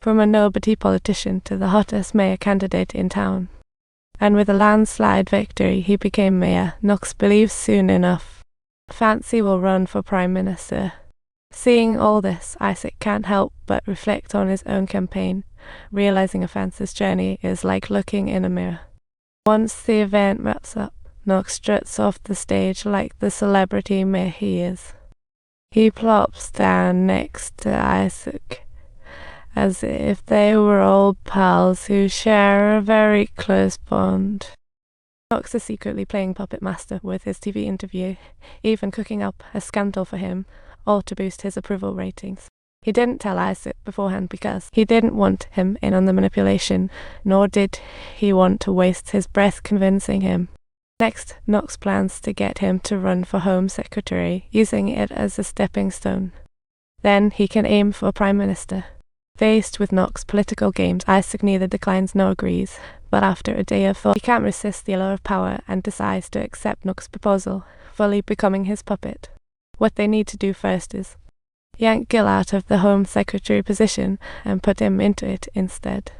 from a nobody politician to the hottest mayor candidate in town. And with a landslide victory, he became mayor. Knox believes soon enough Fancy will run for Prime Minister. Seeing all this, Isaac can't help but reflect on his own campaign, realizing a Fancy's journey is like looking in a mirror. Once the event wraps up, Knox struts off the stage like the celebrity mayor he is. He plops down next to Isaac, as if they were old pals who share a very close bond. Knox is secretly playing puppet master with his TV interview, even cooking up a scandal for him, all to boost his approval ratings. He didn't tell Isaac beforehand because he didn't want him in on the manipulation, nor did he want to waste his breath convincing him. Next, Knox plans to get him to run for Home Secretary, using it as a stepping stone. Then he can aim for Prime Minister. Faced with Knox's political games, Isaac neither declines nor agrees, but after a day of thought, he can't resist the allure of power and decides to accept Knox's proposal, fully becoming his puppet. What they need to do first is yank Gil out of the Home Secretary position and put him into it instead.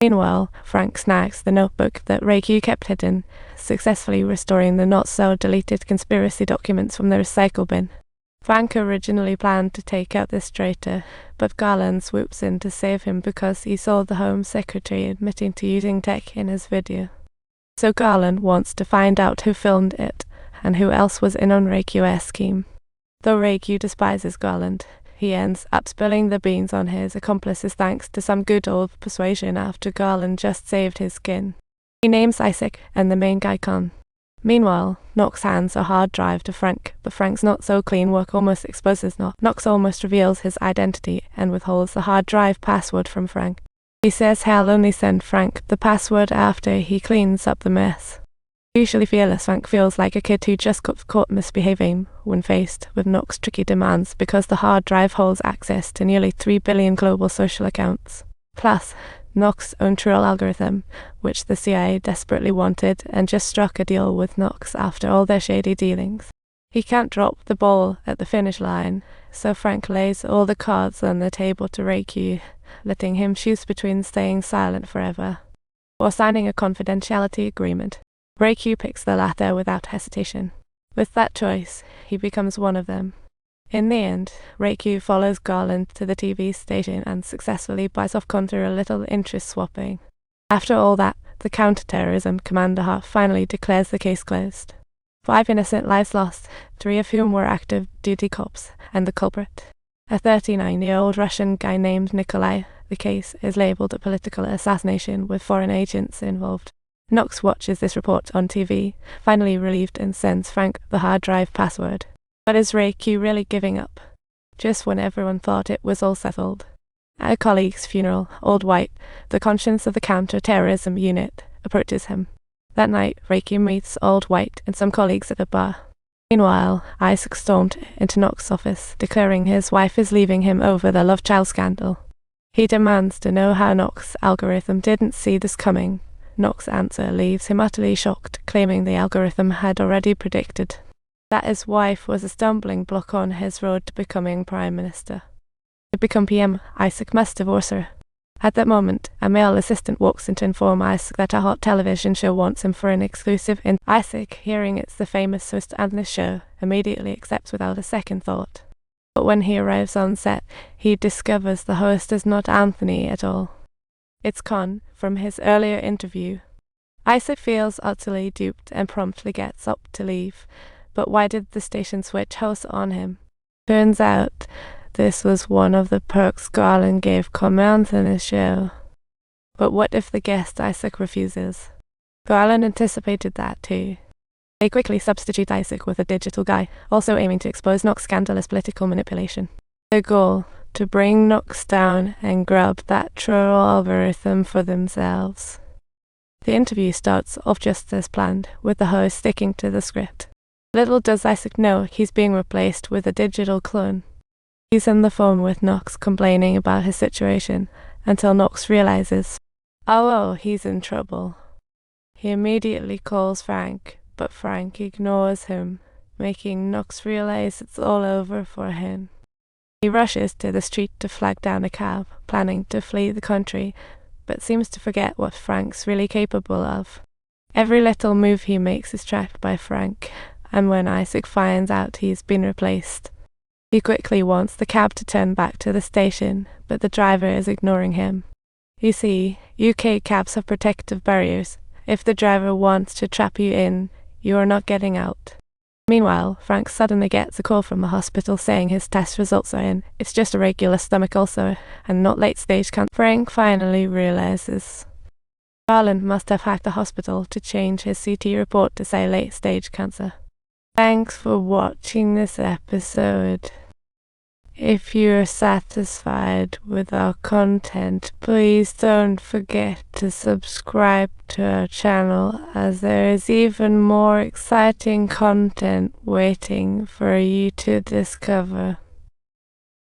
Meanwhile, Frank snags the notebook that Ruiqiu kept hidden, successfully restoring the not-so-deleted conspiracy documents from the recycle bin. Frank originally planned to take out this traitor, but Garland swoops in to save him because he saw the Home Secretary admitting to using tech in his video. So Garland wants to find out who filmed it, and who else was in on Ruiqiu's scheme. Though Ruiqiu despises Garland, he ends up spilling the beans on his accomplices thanks to some good old persuasion after Garland just saved his skin. He names Isaac, and the main guy Con. Meanwhile, Knox hands a hard drive to Frank, but Frank's not so clean work almost exposes Knox almost reveals his identity and withholds the hard drive password from Frank. He says he'll only send Frank the password after he cleans up the mess. Usually fearless, Frank feels like a kid who just got caught misbehaving when faced with Knox's tricky demands because the hard drive holds access to nearly 3 billion global social accounts. Plus, Knox's own troll algorithm, which the CIA desperately wanted and just struck a deal with Knox after all their shady dealings. He can't drop the ball at the finish line, so Frank lays all the cards on the table to Ruiqiu, letting him choose between staying silent forever or signing a confidentiality agreement. Ruiqiu picks the latter without hesitation. With that choice, he becomes one of them. In the end, Ruiqiu follows Garland to the TV station and successfully buys off Con through a little interest swapping. After all that, the counter-terrorism commander finally declares the case closed. 5 innocent lives lost, 3 of whom were active duty cops, and the culprit, a 39-year-old Russian guy named Nikolai. The case is labeled a political assassination with foreign agents involved. Knox watches this report on TV, finally relieved, and sends Frank the hard drive password. But is Ruiqiu really giving up? Just when everyone thought it was all settled. At a colleague's funeral, Old White, the conscience of the counter-terrorism unit, approaches him. That night, Ruiqiu meets Old White and some colleagues at a bar. Meanwhile, Isaac stormed into Knox's office, declaring his wife is leaving him over the love child scandal. He demands to know how Knox's algorithm didn't see this coming. Knox's answer leaves him utterly shocked, claiming the algorithm had already predicted that his wife was a stumbling block on his road to becoming Prime Minister. To become PM, Isaac must divorce her. At that moment, a male assistant walks in to inform Isaac that a hot television show wants him for an exclusive Isaac, hearing it's the famous host and the show, immediately accepts without a second thought. But when he arrives on set, he discovers the host is not Anthony at all. It's Con, from his earlier interview. Isaac feels utterly duped and promptly gets up to leave. But why did the station switch hosts on him? Turns out, this was one of the perks Garland gave Con Anthony's show. But what if the guest Isaac refuses? Garland anticipated that too. They quickly substitute Isaac with a digital guy, also aiming to expose Knox's scandalous political manipulation. The goal: to bring Knox down and grab that troll algorithm for themselves. The interview starts off just as planned, with the host sticking to the script. Little does Isaac know he's being replaced with a digital clone. He's on the phone with Knox complaining about his situation, until Knox realizes, oh, he's in trouble. He immediately calls Frank, but Frank ignores him, making Knox realize it's all over for him. He rushes to the street to flag down a cab, planning to flee the country, but seems to forget what Frank's really capable of. Every little move he makes is tracked by Frank, and when Isaac finds out he's been replaced, he quickly wants the cab to turn back to the station, but the driver is ignoring him. You see, UK cabs have protective barriers. If the driver wants to trap you in, you are not getting out. Meanwhile, Frank suddenly gets a call from the hospital saying his test results are in. It's just a regular stomach ulcer and not late-stage cancer. Frank finally realizes Garland must have hacked the hospital to change his CT report to say late-stage cancer. Thanks for watching this episode. If you're satisfied with our content, please don't forget to subscribe to our channel, as there is even more exciting content waiting for you to discover.